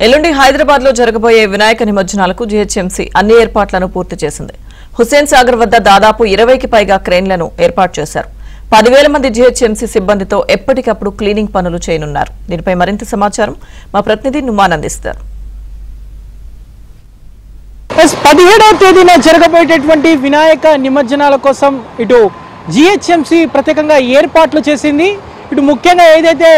ఎల్లుండి హైదరాబాద్ లో జరగబోయే వినాయక నిమజ్జనాలకు జీహెచ్ఎంసీ అన్ని ఏర్పాట్లను పూర్తి చేసింది. హుస్సేన్ సాగర్ వద్ద దాదాపు 20కి పైగా క్రేన్లను ఏర్పాటు చేశారు. 10,000 మంది జీహెచ్ఎంసీ సిబ్బందితో ఎప్పటికప్పుడు క్లీనింగ్ పనులు చేయనున్నారు. దీనిపై మరింత సమాచారం మా ప్రతినిధి నుమాన్ అందిస్తారు. 17వ తేదీన జరగబోయేటటువంటి వినాయక నిమజ్జనాల కోసం ఇటు జీహెచ్ఎంసీ ప్రత్యేకంగా ఏర్పాట్లు చేసింది. ఇటు ముఖ్యంగా ఏదైతే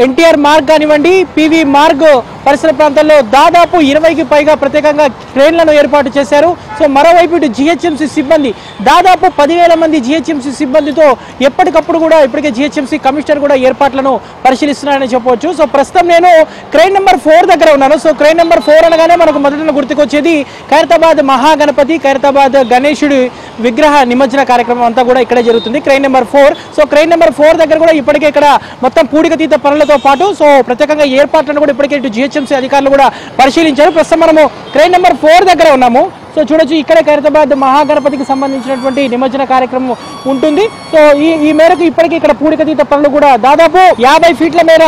ఎన్టీఆర్ మార్గ్ కానివ్వండి, పివి మార్గ్ పరిసర ప్రాంతాల్లో దాదాపు 20కి పైగా ప్రత్యేకంగా క్రేన్లను ఏర్పాటు చేశారు. సో మరోవైపు ఇటు జీహెచ్ఎంసీ సిబ్బంది దాదాపు 10,000 మంది జీహెచ్ఎంసీ సిబ్బందితో ఎప్పటికప్పుడు కూడా ఇప్పటికే జీహెచ్ఎంసీ కమిషనర్ కూడా ఏర్పాట్లను పరిశీలిస్తున్నారని చెప్పవచ్చు. సో ప్రస్తుతం నేను క్రేన్ నెంబర్ 4 దగ్గర ఉన్నాను. సో క్రేన్ నెంబర్ 4 అనగానే మనకు మొదట గుర్తుకొచ్చేది ఖైరతాబాద్ మహాగణపతి, ఖైరతాబాద్ గణేశుడి విగ్రహ నిమజ్జన కార్యక్రమం అంతా కూడా ఇక్కడే జరుగుతుంది, crane number 4. So crane number 4 దగ్గర కూడా ఇప్పటికే ఇక్కడ మొత్తం పూడికతీత పనులతో పాటు సో ప్రత్యేకంగా ఏర్పాట్లను కూడా ఇప్పటికే ఇటు జీహెచ్ఎంసీ అధికారులు కూడా పరిశీలించారు. ప్రస్తుతం మనము క్రేన్ నెంబర్ 4 దగ్గర ఉన్నాము. సో చూడొచ్చు, ఇక్కడే ఖైరతాబాద్ మహాగణపతికి సంబంధించినటువంటి నిమజ్జన కార్యక్రమం ఉంటుంది. సో ఈ మేరకు ఇప్పటికీ ఇక్కడ పూడికతీత పనులు కూడా దాదాపు 50 ఫీట్ల మేర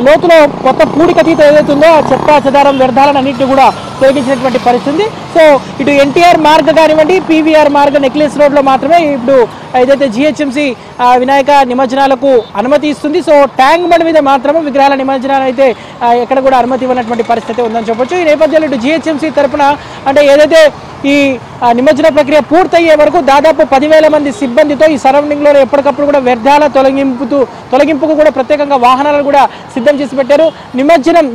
లోతులో కొత్త పూడికతీత ఏదైతే ఉందో చెత్త చెదారం వ్యర్థాలను అన్నింటినీ కూడా తొలగించినటువంటి పరిస్థితి. సో ఇటు ఎన్టీఆర్ మార్గ్ కానివ్వండి, పీవీఆర్ మార్గ్ నెక్లెస్ రోడ్లో మాత్రమే ఇప్పుడు ఏదైతే జీహెచ్ఎంసీ వినాయక నిమజ్జనాలకు అనుమతి ఇస్తుంది. సో ట్యాంక్ బండ్ మీద మాత్రమే విగ్రహాల నిమజ్జనాలు అయితే ఎక్కడ కూడా అనుమతి ఇవ్వనటువంటి పరిస్థితి ఉందని చెప్పొచ్చు. ఈ నేపథ్యంలో ఇటు జీహెచ్ఎంసీ తరఫున అంటే ఏదైతే ఈ నిమజ్జన ప్రక్రియ పూర్తయ్యే వరకు దాదాపు 10,000 మంది సిబ్బందితో ఈ సరౌండింగ్లో ఎప్పటికప్పుడు కూడా వ్యర్థాల తొలగింపుకు కూడా ప్రత్యేకంగా వాహనాలు కూడా సిద్ధం చేసి పెట్టారు.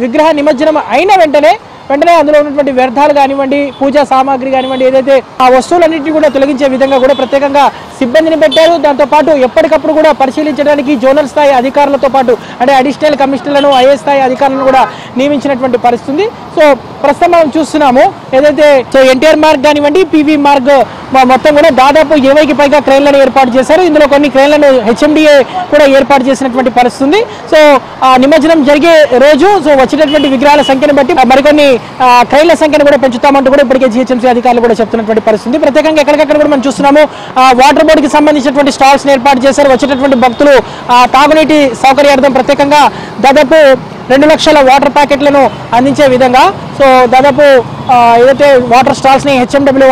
విగ్రహ నిమజ్జనం అయిన వెంటనే అందులో ఉన్నటువంటి వ్యర్థాలు కానివ్వండి, పూజా సామాగ్రి కానివ్వండి, ఏదైతే ఆ వస్తువులన్నింటినీ కూడా తొలగించే విధంగా కూడా ప్రత్యేకంగా సిబ్బందిని పెట్టారు. దాంతోపాటు ఎప్పటికప్పుడు కూడా పరిశీలించడానికి జోనల్ స్థాయి అధికారులతో పాటు అంటే అడిషనల్ కమిషనర్లను, ఐఏఎస్ స్థాయి అధికారులను కూడా నియమించినటువంటి పరిస్థితి. సో ప్రస్తుతం మనం చూస్తున్నాము ఏదైతే సో ఎన్టీఆర్ మార్గ్ కానివ్వండి, పివి మార్గ్ మొత్తం కూడా దాదాపు 20కి పైగా క్రేన్లను ఏర్పాటు చేశారు. ఇందులో కొన్ని క్రేన్లను హెచ్ఎండిఏ కూడా ఏర్పాటు చేసినటువంటి పరిస్థితి. సో ఆ నిమజ్జనం జరిగే రోజు సో వచ్చేటటువంటి విగ్రహాల సంఖ్యను బట్టి మరికొన్ని క్రేన్ల సంఖ్యను కూడా పెంచుతామంటూ కూడా ఇప్పటికే జీహెచ్ఎంసీ అధికారులు కూడా చెప్తున్నటువంటి పరిస్థితి. ప్రత్యేకంగా ఎక్కడికక్కడ కూడా మనం చూస్తున్నాము వాటర్ బోర్డుకి సంబంధించినటువంటి స్టాల్స్ ఏర్పాటు చేశారు. వచ్చేటటువంటి భక్తులు తాగునీటి సౌకర్యార్థం ప్రత్యేకంగా దాదాపు 2 లక్షల వాటర్ ప్యాకెట్లను అందించే విధంగా సో దాదాపు ఏదైతే వాటర్ స్టాల్స్ ని హెచ్ఎండబ్ల్యూ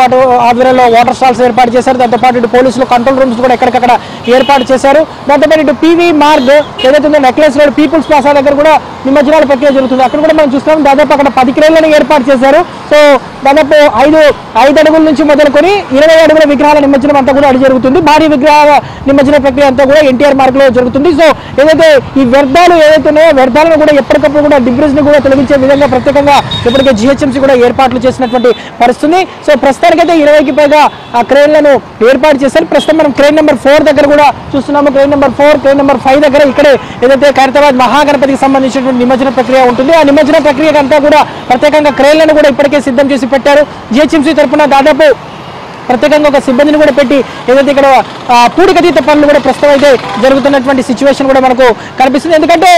ఆధ్వర్యంలో వాటర్ స్టాల్స్ ఏర్పాటు చేశారు. దాంతోపాటు ఇటు పోలీసులు కంట్రోల్ రూమ్స్ కూడా ఎక్కడికక్కడ ఏర్పాటు చేశారు. దాంతోపాటు ఇటు పివి మార్గ్ ఏదైతే ఉందో నెక్లెస్ రోడ్ పీపుల్స్ ప్లాజా దగ్గర కూడా నిమజ్జనాల ప్రక్రియ జరుగుతుంది. అక్కడ కూడా మనం చూస్తున్నాం దాదాపు అక్కడ 10 క్రేన్లను ఏర్పాటు చేశారు. సో దాదాపు 5 అడుగుల నుంచి మొదలుకొని 20 అడుగుల విగ్రహాల నిమజ్జనం అంతా కూడా అడి జరుగుతుంది. భారీ విగ్రహాల నిమజ్జన ప్రక్రియ అంతా కూడా ఎన్టీఆర్ మార్గ్ లో జరుగుతుంది. సో ఏదైతే ఈ వ్యర్థాలు ఏదైతే ఉన్నాయో వ్యర్థాలను కూడా ఎప్పటికప్పుడు కూడా డిబ్రిస్ ని కూడా తొలగించే విధంగా ప్రత్యేకంగా ఇప్పటికే జీహెచ్ఎంసీ కూడా ఏర్పాట్లు చేసినటువంటి పరిస్థితి. సో ప్రస్తుతానికైతే 20కి పైగా క్రేన్లను ఏర్పాటు చేశారు. ప్రస్తుతం మనం క్రేన్ నెంబర్ 4 దగ్గర కూడా చూస్తున్నాము. క్రేన్ నెంబర్ 4, క్రేన్ నెంబర్ 5 దగ్గర ఇక్కడే ఏదైతే ఖైరతాబాద్ మహాగణపతికి సంబంధించినటువంటి నిమజ్జన ప్రక్రియ ఉంటుంది. ఆ నిమజ్జన ప్రక్రియ అంతా కూడా ప్రత్యేకంగా క్రేన్లను కూడా ఇప్పటికే సిద్ధం చేసి పెట్టారు. జీహెచ్ఎంసీ తరఫున దాదాపు ప్రత్యేకంగా ఒక సిబ్బందిని కూడా పెట్టి ఏదైతే ఇక్కడ పూడికతీత పనులు కూడా ప్రస్తుతం అయితే జరుగుతున్నటువంటి సిచ్యువేషన్ కూడా మనకు కనిపిస్తుంది. ఎందుకంటే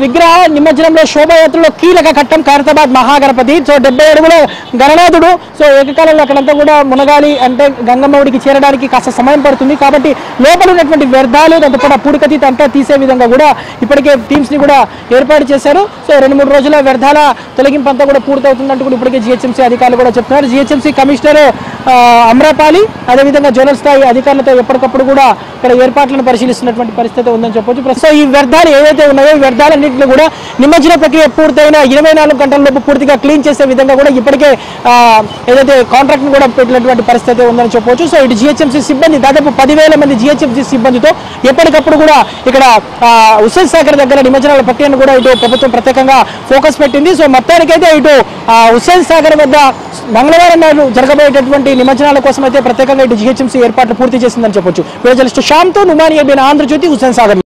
విగ్రహ నిమజ్జనంలో శోభాయాత్రలో కీలక ఘట్టం ఖైరతాబాద్ మహాగణపతి. సో 70 అడుగుల గణనాథుడు. సో ఏకకాలంలో అక్కడంతా కూడా మునగాలి అంటే గంగమ్మడికి చేరడానికి కాస్త సమయం పడుతుంది. కాబట్టి లోపల ఉన్నటువంటి వ్యర్థాలు దాంతోపాటు పూడికతీత అంతా తీసే విధంగా కూడా ఇప్పటికే టీమ్స్ ని కూడా ఏర్పాటు చేశారు. సో 2-3 రోజుల వ్యర్థాల తొలగింపు అంతా కూడా పూర్తవుతుందంటూ కూడా ఇప్పటికే జీహెచ్ఎంసీ అధికారులు కూడా చెప్తున్నారు. జీహెచ్ఎంసీ కమిషనర్ అమ్రపాలి అదేవిధంగా జోనల్ స్థాయి అధికారులతో ఎప్పటికప్పుడు కూడా ఇక్కడ ఏర్పాట్లను పరిశీలిస్తున్నటువంటి పరిస్థితి ఉందని చెప్పొచ్చు. ప్రస్తుతం ఈ వ్యర్థాలు ఏవైతే ఉన్నాయో ఈ వ్యర్థాలన్నింటినీ కూడా నిమజ్జన ప్రక్రియ పూర్తయిన 24 గంటల లోపు పూర్తిగా క్లీన్ చేసే విధంగా కూడా ఇప్పటికే ఏదైతే కాంట్రాక్ట్ ను కూడా పెట్టినటువంటి పరిస్థితి ఉందని చెప్పవచ్చు. సో ఇటు జీహెచ్ఎంసీ సిబ్బంది దాదాపు 10,000 మంది జీహెచ్ఎంసీ సిబ్బందితో ఎప్పటికప్పుడు కూడా ఇక్కడ హుస్సేన్ సాగర్ దగ్గర నిమజ్జనాల ప్రక్రియను కూడా ఇటు ప్రభుత్వం ప్రత్యేకంగా ఫోకస్ పెట్టింది. సో మొత్తానికైతే ఇటు హుస్సేన్ సాగర్ వద్ద మంగళవారం నాడు జరగబోయేటటువంటి నిమజ్జనాల కోసం అయితే ప్రత్యేకంగా ఇటు జీహెచ్ఎంసీ ఏర్పాట్లు పూర్తి చేసిందని చెప్పొచ్చు. జర్నలిస్ట్ శ్యామ్తో నుమాన్, ఆంధ్రజ్యోతి, హుస్సేన్ సాగర్.